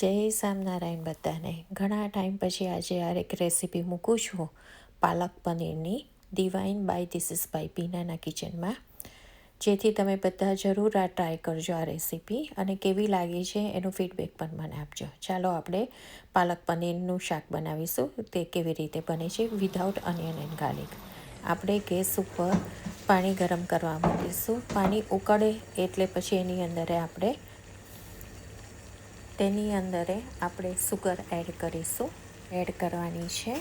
જય સ્વામિનારાયણ બધાને. ઘણા ટાઈમ પછી આજે આ એક રેસીપી મૂકું છું પાલક પનીરની, ડિવાઇન બાય ધીસ બાય પીનાના કિચનમાં. જેથી તમે બધા જરૂર આ ટ્રાય કરજો આ રેસીપી, અને કેવી લાગી છે એનું ફીડબેક પણ મને આપજો. ચાલો આપણે પાલક પનીરનું શાક બનાવીશું. તે કેવી રીતે બને છે વિધાઉટ અનિયન એન્ડ ગાર્લિક. આપણે ગેસ ઉપર પાણી ગરમ કરવા મૂકીશું. પાણી ઉકળે એટલે પછી તેની અંદર આપણે સુગર એડ કરીશું. એડ કરવાની છે.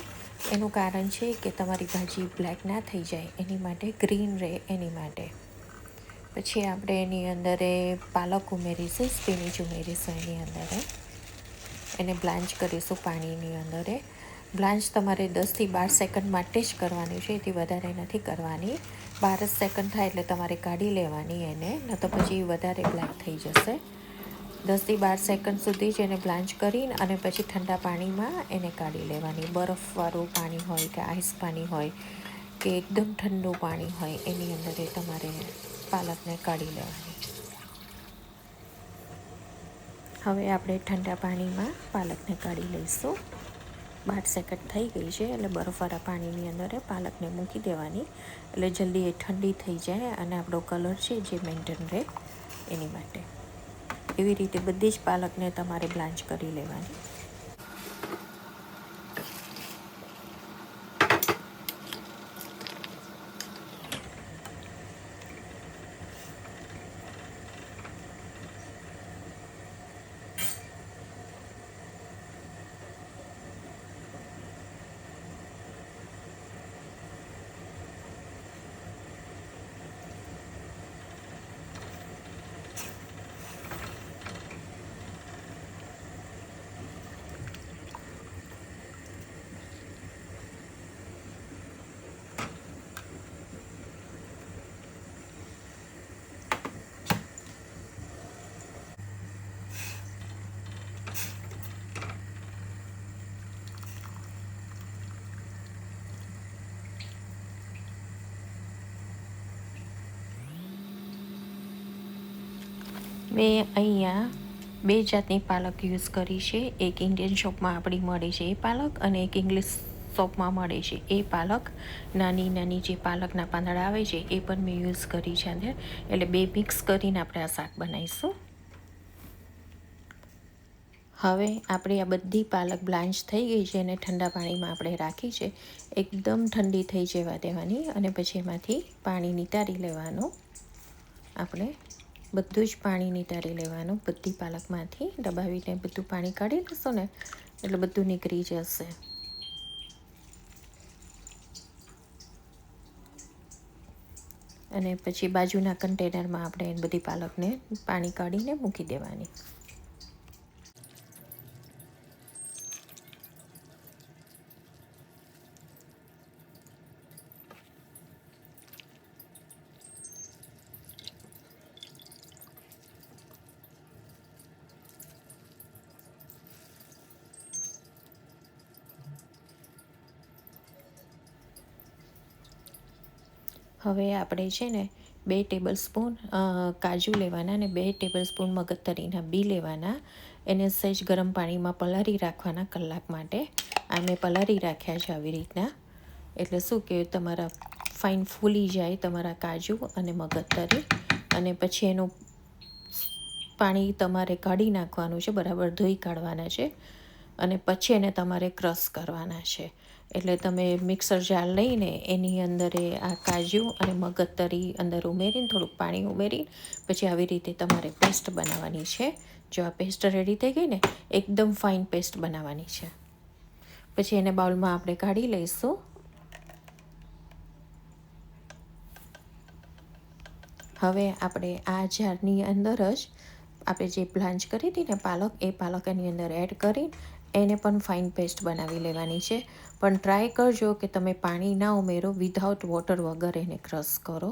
એનું કારણ છે કે તમારી ભાજી બ્લેક ના થઈ જાય એની માટે, ગ્રીન રહે એની માટે. પછી આપણે એની અંદર પાલક ઉમેરીશું, સ્પિનિચ ઉમેરીશું એની અંદર. એને બ્લાન્ચ કરીશું પાણીની અંદર. બ્લાન્ચ તમારે 10થી 12 સેકન્ડ માટે જ કરવાની છે, એથી વધારે નથી કરવાની. 12 સેકન્ડ થાય એટલે તમારે કાઢી લેવાની એને, ન તો પછી વધારે બ્લેક થઈ જશે. 10થી 12 સેકન્ડ સુધી જ એને બ્લાન્ચ કરીને અને પછી ઠંડા પાણીમાં એને કાઢી લેવાની. બરફવાળું પાણી હોય કે આઈસ પાણી હોય કે એકદમ ઠંડુ પાણી હોય, એની અંદર તમારે પાલકને કાઢી લેવાની. હવે આપણે ઠંડા પાણીમાં પાલકને કાઢી લઈશું. 12 સેકન્ડ થઈ ગઈ છે એટલે બરફવાળા પાણીની અંદર પાલકને મૂકી દેવાની, એટલે જલ્દી એ ઠંડી થઈ જાય અને આપણો કલર છે જે મેન્ટેન રહે એની માટે. એવી રીતે બધી જ પાલકને તમારે બ્લાન્ચ કરી લેવાની. મેં અહીંયા 2 જાતની પાલક યુઝ કરી છે. એક ઇન્ડિયન શોપમાં આપણી મળે છે એ પાલક, અને એક ઇંગ્લિશ શોપમાં મળે છે એ પાલક. નાની નાની જે પાલકના પાંદડા આવે છે એ પણ મેં યુઝ કરી છે અંદર. એટલે 2 મિક્સ કરીને આપણે આ શાક બનાવીશું. હવે આપણી આ બધી પાલક બ્લાન્ચ થઈ ગઈ છે અને ઠંડા પાણીમાં આપણે રાખી છે. એકદમ ઠંડી થઈ જવા દેવાની, અને પછી એમાંથી પાણી નિતારી લેવાનું. આપણે બધું જ પાણી નિતારી લેવાનું. બધી પાલકમાંથી દબાવીને બધું પાણી કાઢી લેશો ને એટલે બધું નીકળી જશે. અને પછી બાજુના કન્ટેનરમાં આપણે બધી પાલકને પાણી કાઢીને મૂકી દેવાની. હવે આપણે છે ને 2 ટેબલ સ્પૂન કાજુ લેવાના અને 2 ટેબલ સ્પૂન મગજતરીના બી લેવાના. એને સહેજ ગરમ પાણીમાં પલાળી રાખવાના કલાક માટે. આ મેં પલાળી રાખ્યા છે આવી રીતના. એટલે શું કે તમારા ફાઇન ફૂલી જાય તમારા કાજુ અને મગજતરી. અને પછી એનું પાણી તમારે કાઢી નાખવાનું છે, બરાબર ધોઈ કાઢવાના છે, અને પછી એને તમારે ક્રશ કરવાના છે. એટલે તમે મિક્સર જાર લઈને એની અંદર આ કાજુ અને મગજતરી અંદર ઉમેરીને થોડુંક પાણી ઉમેરીને પછી આવી રીતે તમારે પેસ્ટ બનાવવાની છે. જો આ પેસ્ટ રેડી થઈ ગઈ ને, એકદમ ફાઇન પેસ્ટ બનાવવાની છે. પછી એને બાઉલમાં આપણે કાઢી લઈશું. હવે આપણે આ જારની અંદર જ આપણે જે બ્લાન્ચ કરી હતી ને પાલક, એ પાલક એની અંદર એડ કરી એને પણ ફાઇન પેસ્ટ બનાવી લેવાની છે. પણ ટ્રાય કરજો કે તમે પાણી ના ઉમેરો, વિધાઉટ વોટર વગર એને ક્રશ કરો.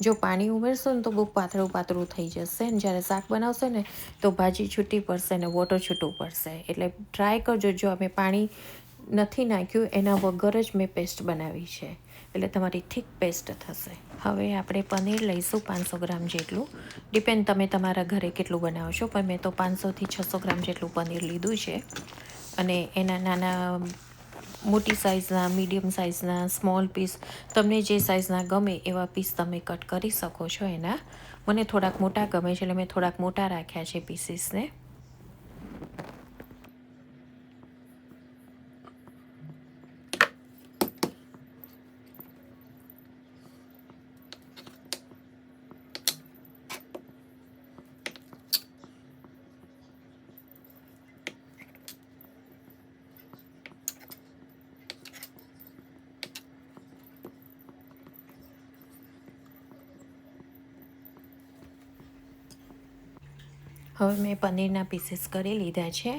જો પાણી ઉમેરશો ને તો બહુ પાતળું પાતળું થઈ જશે, અને જ્યારે શાક બનાવશો ને તો ભાજી છૂટી પડશે ને વોટર છૂટું પડશે. એટલે ટ્રાય કરજો. જો અમે પાણી નથી નાખ્યું, એના વગર જ મેં પેસ્ટ બનાવી છે. એટલે તમારી થીક પેસ્ટ થશે. હવે આપણે પનીર લઈશું 500 ગ્રામ જેટલું. ડિપેન્ડ તમે તમારા ઘરે કેટલું બનાવશો, પણ મેં તો 500થી 600 ગ્રામ જેટલું પનીર લીધું છે. અને એના નાના મોટી સાઇઝના, મીડિયમ સાઇઝના, સ્મોલ પીસ, તમને જે સાઇઝના ગમે એવા પીસ તમે કટ કરી શકો છો એના. મને થોડાક મોટા ગમે છે એટલે મેં થોડાક મોટા રાખ્યા છે પીસીસને. હવે મેં પનીરના પીસીસ કરી લીધા છે.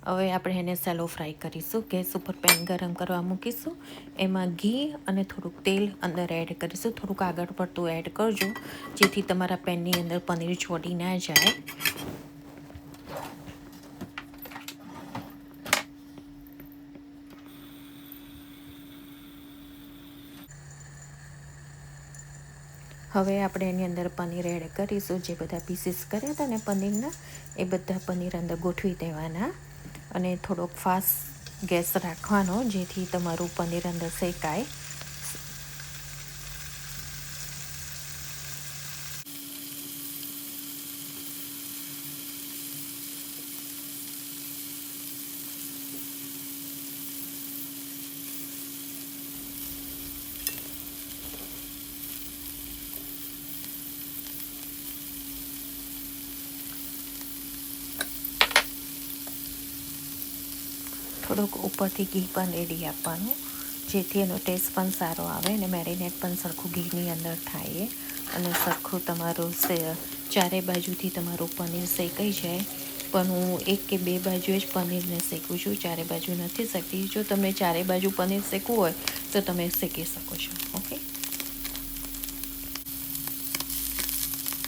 હવે આપણે એને સેલો ફ્રાય કરીશું. ગેસ ઉપર પેન ગરમ કરવા મૂકીશું. એમાં ઘી અને થોડુંક તેલ અંદર એડ કરીશું. થોડુંક આગળ પડતું એડ કરજો, જેથી તમારા પેનની અંદર પનીર ચોટી ના જાય. હવે આપણે એની અંદર પનીર એડ કરીશું. જે બધા પીસીસ કર્યા હતા ને પનીરના, એ બધા પનીર અંદર ગોઠવી દેવાના. અને થોડોક ફાસ્ટ ગેસ રાખવાનો, જેથી તમારું પનીર અંદર શેકાય. થોડુંક ઉપરથી ઘી પણ રેડી આપવાનું, જેથી એનો ટેસ્ટ પણ સારો આવે અને મેરિનેટ પણ સરખું ઘીની અંદર થાય. અને સરખું તમારું ચારે બાજુથી તમારું પનીર શેકાઈ જાય. પણ હું 1 કે 2 બાજુએ જ પનીરને શેકું છું, ચારે બાજુ નથી શેકતી. જો તમને ચારે બાજુ પનીર શેકવું હોય તો તમે શેકી શકો છો. ઓકે,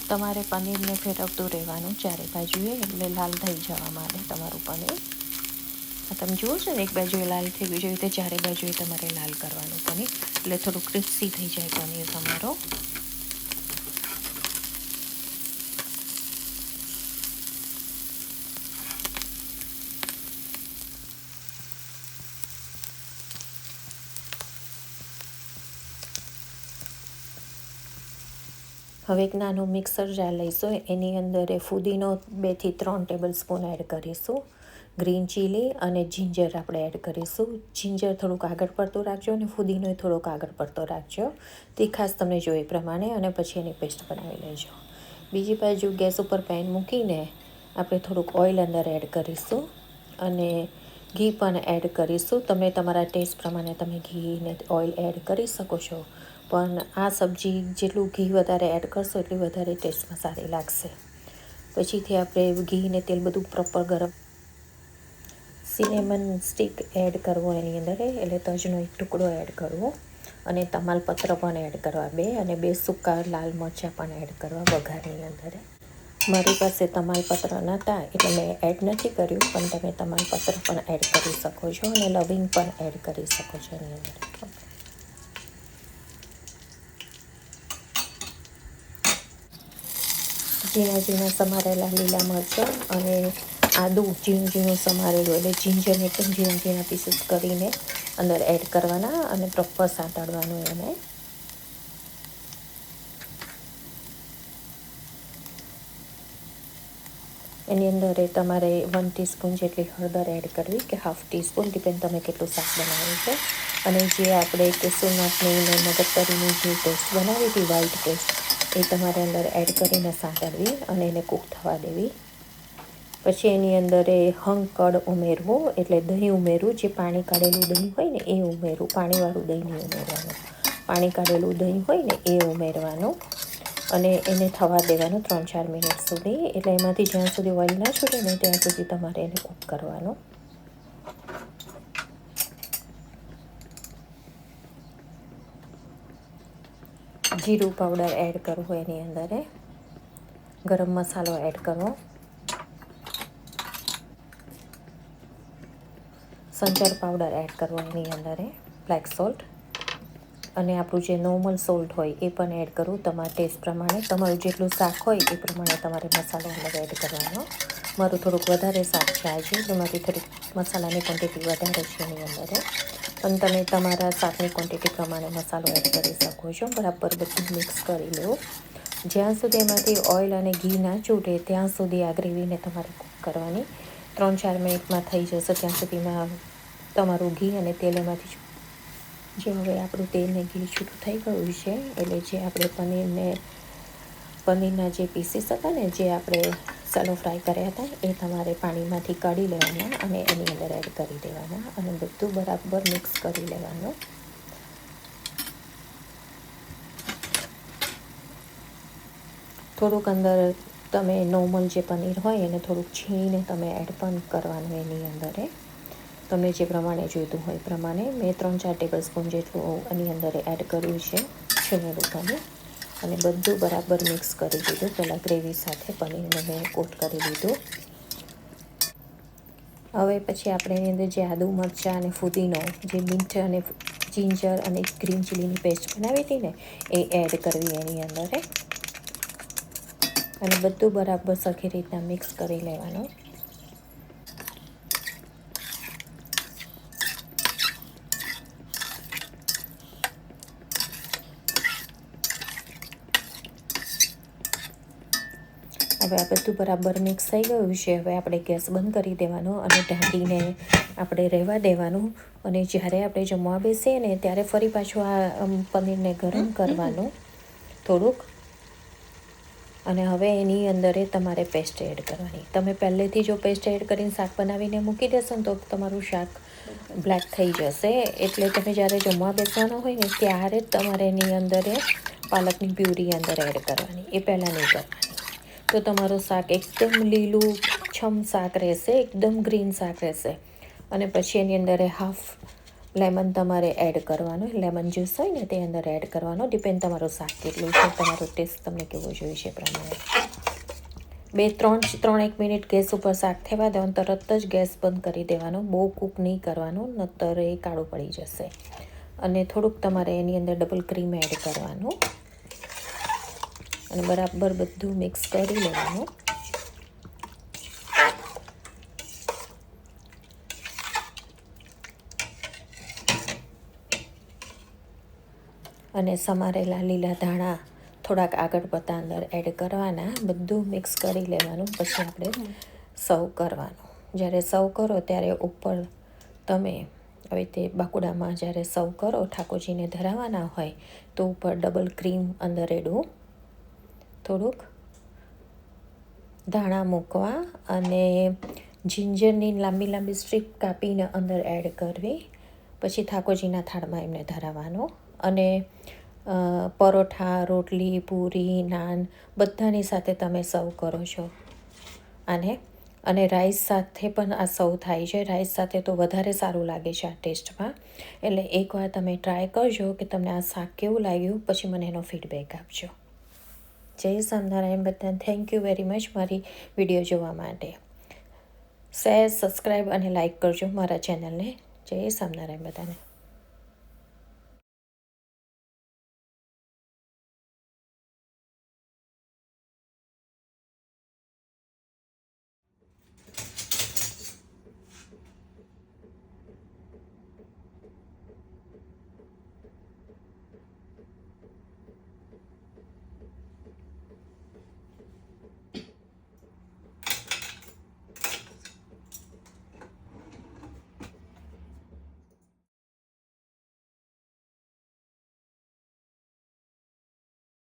તમારે પનીરને ફેરવતું રહેવાનું ચારે બાજુએ, એટલે લાલ થઈ જવા માંડે તમારું પનીર. તમે જુઓ છો ને, એક બાજુએ લાલ થઈ ગયું છે, એવી રીતે ચારે બાજુએ તમારે લાલ કરવાનું પનીર, એટલે થોડું ક્રિસ્પી થઈ જાય પનીર તમારો. હવે એક નાનું મિક્સર જાર લઈશું. એની અંદર ફુદીનો 2 થી 3 ટેબલ સ્પૂન એડ કરીશું. ગ્રીન ચીલી અને જિંજર આપણે એડ કરીશું. જિંજર થોડુંક આગળ પડતું રાખજો અને ફુદીનો થોડોક આગળ પડતો રાખજો. તીખાશ તમને જોઈએ પ્રમાણે, અને પછી એની પેસ્ટ બનાવી લેજો. બીજી બાજુ ગેસ ઉપર પેન મૂકીને આપણે થોડુંક ઓઇલ અંદર એડ કરીશું અને ઘી પણ એડ કરીશું. તમે તમારા ટેસ્ટ પ્રમાણે તમે ઘી ને ઓઇલ એડ કરી શકો છો. પણ આ સબ્જી જેટલું ઘી વધારે એડ કરશો એટલી વધારે ટેસ્ટમાં સારી લાગશે. પછીથી આપણે ઘી ને તેલ બધું પ્રોપર ગરમ. સિનેમન સ્ટિક એડ કરવો એની અંદર, એટલે તજનો એક ટુકડો એડ કરવો. અને તમાલપત્ર પણ એડ કરવા 2, અને 2 સૂકા લાલ મરચાં પણ એડ કરવા વઘારની અંદર. મારી પાસે તમાલપત્ર નહોતા એટલે મેં એડ નથી કર્યું, પણ તમે તમાલપત્ર પણ એડ કરી શકો છો અને લવિંગ પણ એડ કરી શકો છો એની અંદર. ઝીણા ઝીણા સમારેલા લીલા મરચાં અને આદું ઝીણું ઝીણું સમારેલું, એટલે જિંજરને એકદમ ઝીણા ઝીણા પીસીસ કરીને અંદર એડ કરવાના અને પ્રોપર સાંતળવાનું એને. એની અંદર તમારે 1 ટીસ્પૂન જેટલી હળદર એડ કરવી, કે હાફ ટીસ્પૂન, ડિપેન્ડ તમે કેટલું શાક બનાવ્યું છે. અને જે આપણે કેસુરનાથની ને મગજતરીની જે પેસ્ટ બનાવી હતી, વ્હાઈટ પેસ્ટ, એ તમારે અંદર એડ કરીને સાંતળવી અને એને કૂક થવા દેવી. પછી એની અંદર હંકડ ઉમેરવું, એટલે દહીં ઉમેરવું. જે પાણી કાઢેલું દહીં હોય ને એ ઉમેરવું, પાણીવાળું દહીં નહીં ઉમેરવાનું. પાણી કાઢેલું દહીં હોય ને એ ઉમેરવાનું અને એને થવા દેવાનું 3-4 મિનિટ સુધી. એટલે એમાંથી જ્યાં સુધી ઓઇલ ના છૂટે ને ત્યાં સુધી તમારે એને કૂક કરવાનું. જીરું પાવડર એડ કરવો એની અંદર, ગરમ મસાલો એડ કરવો, સંચળ પાવડર એડ કરવો એની અંદર, બ્લેક સોલ્ટ, અને આપણું જે નોર્મલ સોલ્ટ હોય એ પણ એડ કરું તમારા ટેસ્ટ પ્રમાણે. તમારું જેટલું શાક હોય એ પ્રમાણે તમારે મસાલો અંદર એડ કરવાનો. મારું થોડુંક વધારે શાક છે આજે, જેમાંથી થોડીક મસાલાની ક્વોન્ટિટી વધારે છે એની અંદર, પણ તમે તમારા શાકની ક્વોન્ટિટી પ્રમાણે મસાલો એડ કરી શકો છો. બરાબર બધું મિક્સ કરી લો. જ્યાં સુધી એમાંથી ઓઇલ અને ઘી ના છૂટે ત્યાં સુધી આ ગ્રેવીને તમારે કૂક કરવાની. 3-4 મિનિટમાં થઈ જશે ત્યાં સુધીમાં તમારું ઘી અને તેલ એમાંથી જે હવે આપણું તેલ ને ઘી છૂટું થઈ ગયું છે, એટલે જે આપણે પનીરના જે પીસીસ હતા ને, જે આપણે સેલો ફ્રાય કર્યા હતા, એ તમારે પાણીમાંથી કાઢી લેવાના અને એની અંદર એડ કરી દેવાના અને બધું બરાબર મિક્સ કરી લેવાનું. થોડુંક અંદર તમે નોર્મલ જે પનીર હોય એને થોડુંક છીણીને તમે એડ પણ કરવાનું એની અંદર. તમને જે પ્રમાણે જોઈતું હોય એ પ્રમાણે. મેં 3-4 ટેબલ સ્પૂન જેટલું એની અંદર એડ કર્યું છે છીણેલું પનીર, અને બધું બરાબર મિક્સ કરી દીધું. પહેલાં ગ્રેવી સાથે પનીરને મેં કોટ કરી દીધું. હવે પછી આપણે એની અંદર જે આદુ મરચાં અને ફુદીનો, જે મીન્ટ અને જિંજર અને ગ્રીન ચીલીની પેસ્ટ બનાવી હતી ને, એ એડ કરવી એની અંદર, અને બધું બરાબર સરખી રીતના મિક્સ કરી લેવાનું. હવે આ બધું બરાબર મિક્સ થઈ ગયું છે. હવે આપણે ગેસ બંધ કરી દેવાનો અને ઢાંકીને આપણે રહેવા દેવાનું. અને જ્યારે આપણે જમવા બેસીએ ને ત્યારે ફરી પાછું આ પનીરને ગરમ કરવાનું થોડુંક. અને હવે એની અંદર તમારે પેસ્ટ એડ કરવાની. તમે પહેલેથી જો પેસ્ટ એડ કરીને શાક બનાવીને મૂકી દેશો ને તો તમારું શાક બ્લેક થઈ જશે. એટલે તમે જ્યારે જમવા બેસવાના હોય ને ત્યારે જ તમારે એની અંદર પાલકની પ્યુરી અંદર એડ કરવાની, એ પહેલાં નહીં કરવાની. તો તમારું શાક એકદમ લીલું છમ શાક રહેશે, એકદમ ગ્રીન શાક રહેશે. અને પછી એની અંદર હાફ લેમન તમારે એડ કરવાનું. લેમન જ્યુસ હોય ને તે અંદર એડ કરવાનો. ડિપેન્ડ તમારું શાક કેટલું છે, તમારો ટેસ્ટ તમને કેવો જોઈએ છે પ્રમાણે. 2-3-1 મિનિટ ગેસ ઉપર શાક થવા દેવાનું, તરત જ ગેસ બંધ કરી દેવાનો. બહુ કૂક નહીં કરવાનું, નહીંતર એ કાળું પડી જશે. અને થોડુંક તમારે એની અંદર ડબલ ક્રીમ એડ કરવાનું અને બરાબર બધું મિક્સ કરી લેવાનું. અને સમારેલા લીલા ધાણા થોડાક આગળ પડતા અંદર એડ કરવાના. બધું મિક્સ કરી લેવાનું. પછી આપણે સર્વ કરવાનું. જ્યારે સર્વ કરો ત્યારે ઉપર તમે હવે તે બાકુડામાં જ્યારે સર્વ કરો, ઠાકોરજીને ધરાવવાના હોય તો ઉપર ડબલ ક્રીમ અંદર રેડવું, થોડુંક ધાણા મૂકવા અને જિંજરની લાંબી લાંબી સ્ટ્રીપ કાપીને અંદર એડ કરવી. પછી ઠાકોરજીના થાળમાં એમને ધરાવવાનો. અને પરોઠા, રોટલી, પૂરી, નાન બધાની સાથે તમે સર્વ કરો છો આને. અને રાઈસ સાથે પણ આ સર્વ થાય છે. રાઈસ સાથે તો વધારે સારું લાગે છે આ ટેસ્ટમાં. એટલે એકવાર તમે ટ્રાય કરજો કે તમને આ શાક કેવું લાગ્યું, પછી મને એનો ફીડબેક આપજો. જય સ્વામિનારાયણ બધાને. થેન્ક યુ વેરી મચ મારી વિડીયો જોવા માટે. શેર, સબસ્ક્રાઈબ અને લાઈક કરજો મારા ચેનલને. જય સ્વામિનારાયણ બધાને.